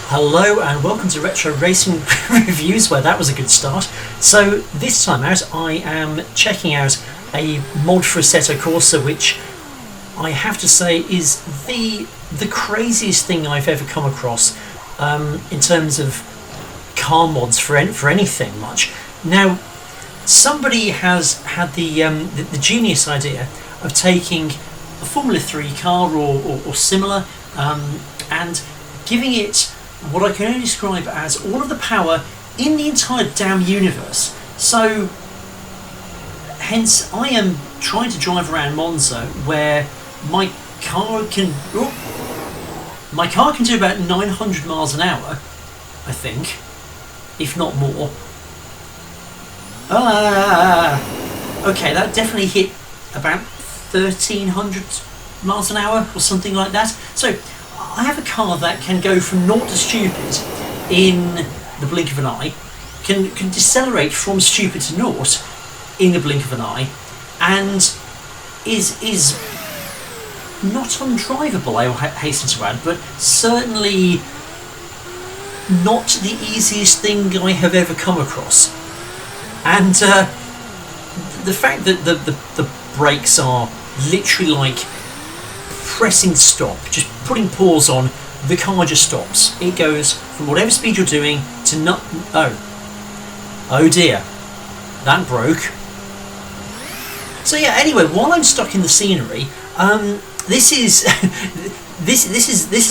Hello and welcome to Retro Racing Reviews, where that was a good start. So this time out I am checking out a mod for Assetto Corsa, which I have to say is the craziest thing I've ever come across in terms of car mods for anything much. Now, somebody has had the genius idea of taking a Formula 3 car or similar and giving it what I can only describe as all of the power in the entire damn universe. So, hence, I am trying to drive around Monza where my car can do about 900 miles an hour, I think, if not more. Okay, that definitely hit about 1300 miles an hour or something like that. So I have a car that can go from naught to stupid in the blink of an eye, can decelerate from stupid to naught in the blink of an eye, and is not undrivable, I hasten to add, but certainly not the easiest thing I have ever come across. And the fact that the brakes are literally like pressing stop, just putting pause on, the car just stops. It goes from whatever speed you're doing to not. Oh dear, that broke. So yeah. Anyway, while I'm stuck in the scenery, this is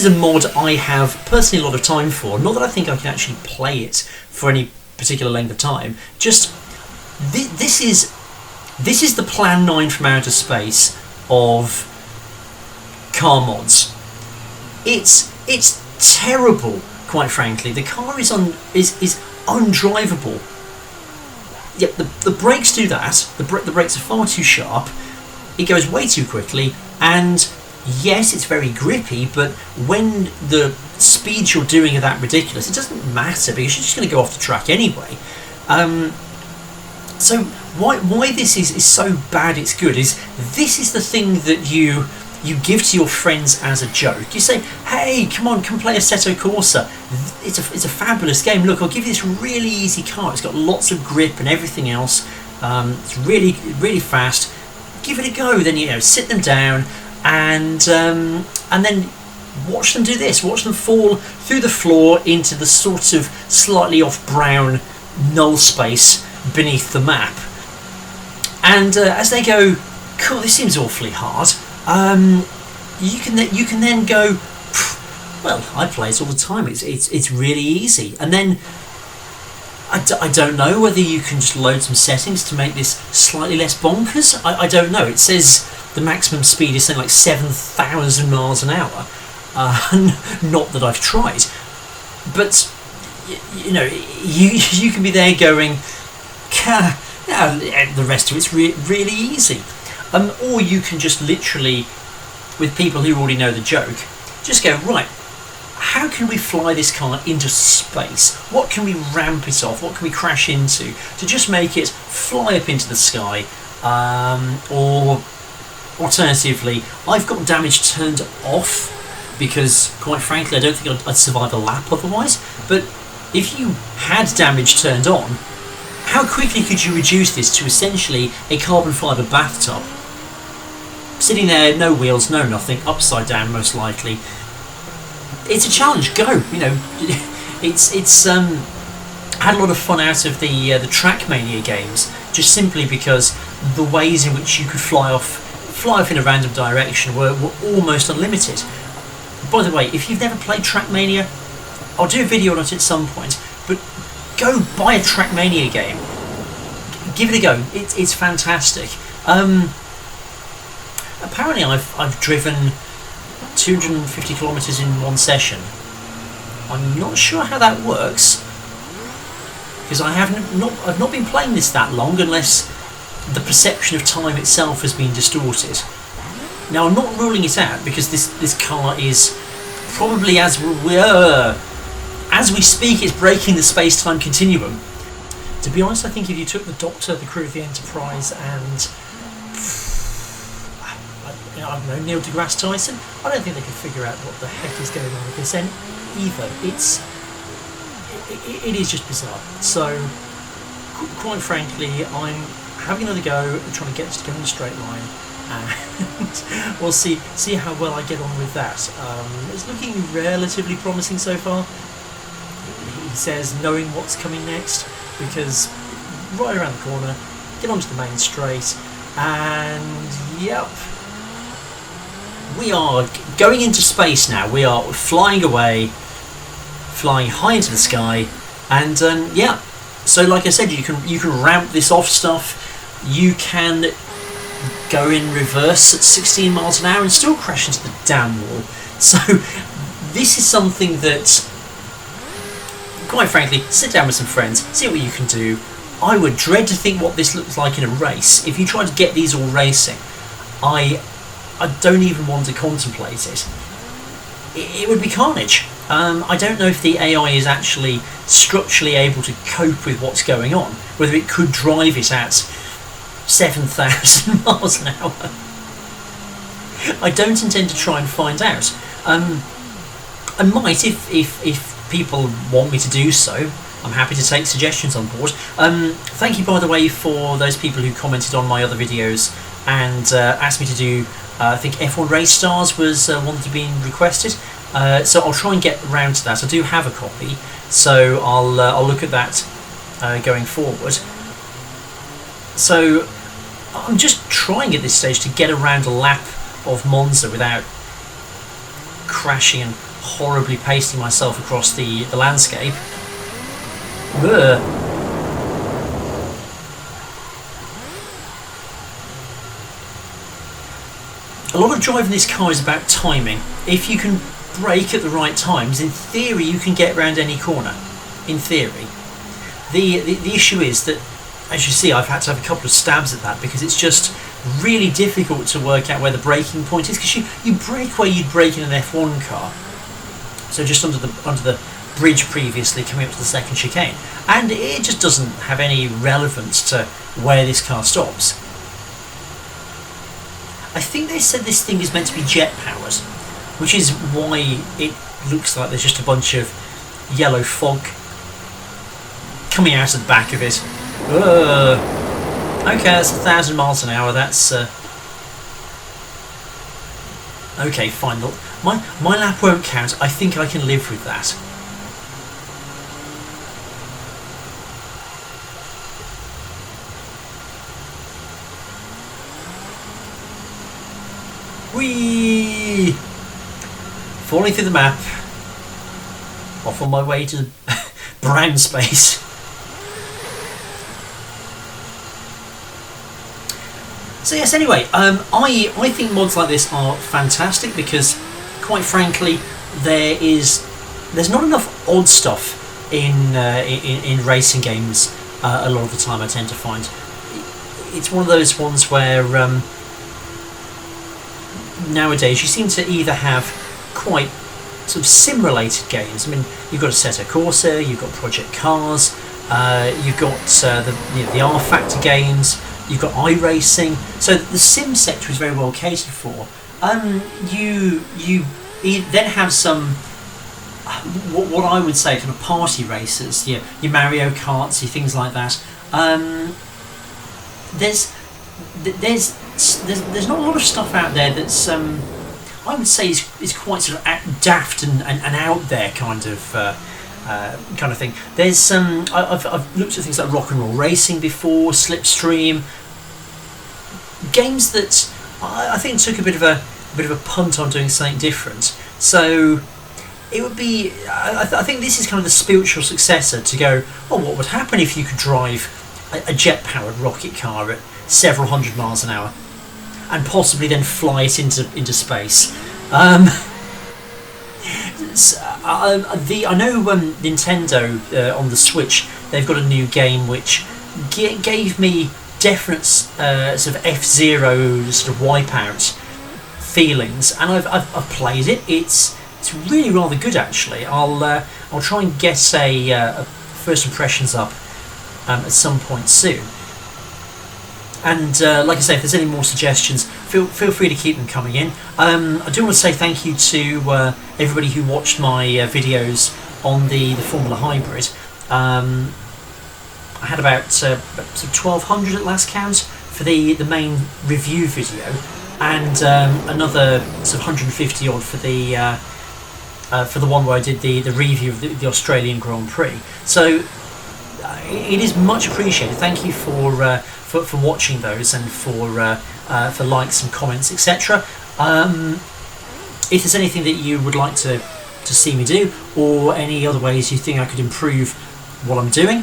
a mod I have personally a lot of time for. Not that I think I can actually play it for any particular length of time. Just this is the Plan 9 from outer space of car mods. It's terrible, quite frankly. The car is undrivable. Yep, the brakes do that. The brakes are far too sharp. It goes way too quickly, and yes, it's very grippy, but when the speeds you're doing are that ridiculous, it doesn't matter because you're just going to go off the track anyway. So why this is so bad it's good is this is the thing that you give to your friends as a joke. You say, hey, come play Assetto Corsa. It's a fabulous game. Look, I'll give you this really easy car. It's got lots of grip and everything else. It's really fast. Give it a go. Then sit them down and then watch them do this. Watch them fall through the floor into the sort of slightly off brown null space beneath the map. And as they go, cool, this seems awfully hard. You can then go, well, I play it all the time. It's really easy. And then I don't know whether you can just load some settings to make this slightly less bonkers. I don't know. It says the maximum speed is something like 7,000 miles an hour. Not that I've tried, but you can be there going, the rest of it's really easy. Or you can just literally, with people who already know the joke, just go, right, how can we fly this car into space? What can we ramp it off? What can we crash into to just make it fly up into the sky? Or alternatively, I've got damage turned off because, quite frankly, I don't think I'd survive a lap otherwise. But if you had damage turned on, how quickly could you reduce this to essentially a carbon fibre bathtub? Sitting there, no wheels, no nothing, upside down most likely. It's a challenge. Go. It's had a lot of fun out of the Trackmania games, just simply because the ways in which you could fly off in a random direction were almost unlimited. By the way, if you've never played Trackmania, I'll do a video on it at some point. But go buy a Trackmania game. Give it a go. It's fantastic. Apparently, I've driven 250 kilometers in one session. I'm not sure how that works because I've not been playing this that long, unless the perception of time itself has been distorted. Now, I'm not ruling it out because this car is probably, as we speak, it's breaking the space-time continuum. To be honest, I think if you took the Doctor, the crew of the Enterprise, and I don't know, Neil deGrasse Tyson. I don't think they can figure out what the heck is going on with this end either. It is just bizarre. So, quite frankly, I'm having another go at trying to get this to go in a straight line, and we'll see how well I get on with that. It's looking relatively promising so far. He says knowing what's coming next, because right around the corner, get onto the main straight, and yep, we are going into space now. We are flying away, flying high into the sky, and yeah. So, like I said, you can ramp this off stuff. You can go in reverse at 16 miles an hour and still crash into the damn wall. So, this is something that, quite frankly, sit down with some friends, see what you can do. I would dread to think what this looks like in a race. If you try to get these all racing, I don't even want to contemplate it. It would be carnage. I don't know if the AI is actually structurally able to cope with what's going on, whether it could drive it at 7,000 miles an hour. I don't intend to try and find out. I might, if people want me to do so. I'm happy to take suggestions on board. Thank you, by the way, for those people who commented on my other videos and asked me to do, I think F1 Race Stars was one that had been requested. So I'll try and get around to that. I do have a copy, so I'll look at that going forward. So I'm just trying at this stage to get around a lap of Monza without crashing and horribly pasting myself across the landscape. Ugh. A lot of driving this car is about timing. If you can brake at the right times, in theory you can get around any corner. In theory. The issue is that, as you see, I've had to have a couple of stabs at that because it's just really difficult to work out where the braking point is, because you brake where you'd brake in an F1 car. So just under the bridge previously, coming up to the second chicane, and it just doesn't have any relevance to where this car stops. I think they said this thing is meant to be jet powered, which is why it looks like there's just a bunch of yellow fog coming out of the back of it. Okay, that's 1,000 miles an hour. That's okay, fine. My lap won't count. I think I can live with that. Whee! Falling through the map. Off on my way to brown space. So yes, anyway, I think mods like this are fantastic because, quite frankly, there's not enough odd stuff in racing games. A lot of the time, I tend to find it's one of those ones where nowadays you seem to either have quite sort of sim-related games. I mean, you've got Assetto Corsa, you've got Project Cars, you've got the R-Factor games, you've got iRacing. So the sim sector is very well catered for. You then have some what I would say kind of party races, your Mario Karts, your things like that. There's not a lot of stuff out there that's I would say is quite sort of daft and out there kind of thing. There's I've looked at things like Rock and Roll Racing before, Slipstream, games that I think took a bit of a punt on doing something different. So it would be I think this is kind of the spiritual successor to go, oh, what would happen if you could drive a jet-powered rocket car at several hundred miles an hour and possibly then fly it into space. I know Nintendo on the Switch, they've got a new game which gave me definite sort of F-Zero sort of wipeout feelings, and I've played it. It's really rather good actually. I'll try and get a first impressions up at some point soon. And like I say, if there's any more suggestions, feel free to keep them coming in. I do want to say thank you to everybody who watched my videos on the Formula Hybrid. I had about 1,200 at last count for the main review video, and another sort of 150 odd for the one where I did the review of the Australian Grand Prix. So it is much appreciated. Thank you for watching those, and for likes and comments, etc. If there's anything that you would like to see me do, or any other ways you think I could improve what I'm doing,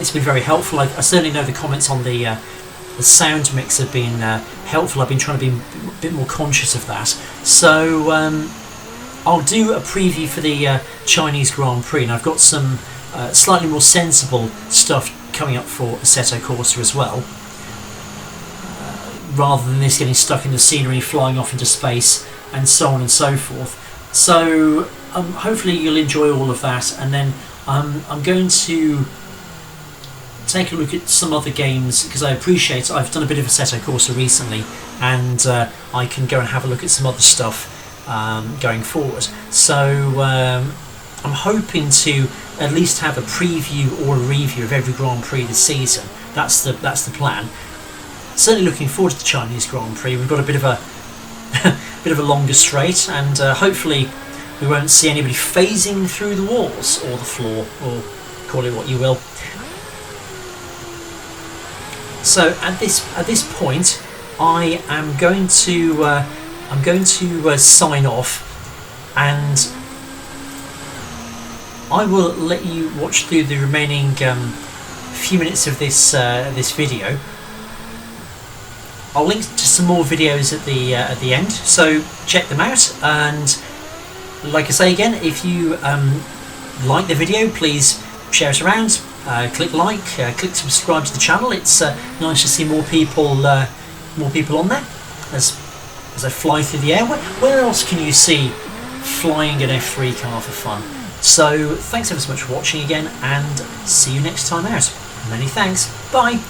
it's been very helpful. I certainly know the comments on the sound mix have been helpful. I've been trying to be a bit more conscious of that. So I'll do a preview for the Chinese Grand Prix, and I've got some slightly more sensible stuff coming up for Assetto Corsa as well, rather than this getting stuck in the scenery, flying off into space, and so on and so forth. So hopefully you'll enjoy all of that, and then I'm going to take a look at some other games, because I appreciate I've done a bit of Assetto Corsa recently, and I can go and have a look at some other stuff going forward. So I'm hoping to at least have a preview or a review of every Grand Prix this season. That's the plan. Certainly looking forward to the Chinese Grand Prix. We've got a bit of a bit of a longer straight, and hopefully we won't see anybody phasing through the walls or the floor, or call it what you will. So at this point, I am going to sign off, and I will let you watch through the remaining few minutes of this video. I'll link to some more videos at the end, so check them out. And like I say again, if you like the video, please share it around. Click like, click subscribe to the channel. It's nice to see more people on there as I fly through the air. Where else can you see flying an F3 car for fun? So thanks ever so much for watching again, and see you next time out. Many thanks. Bye.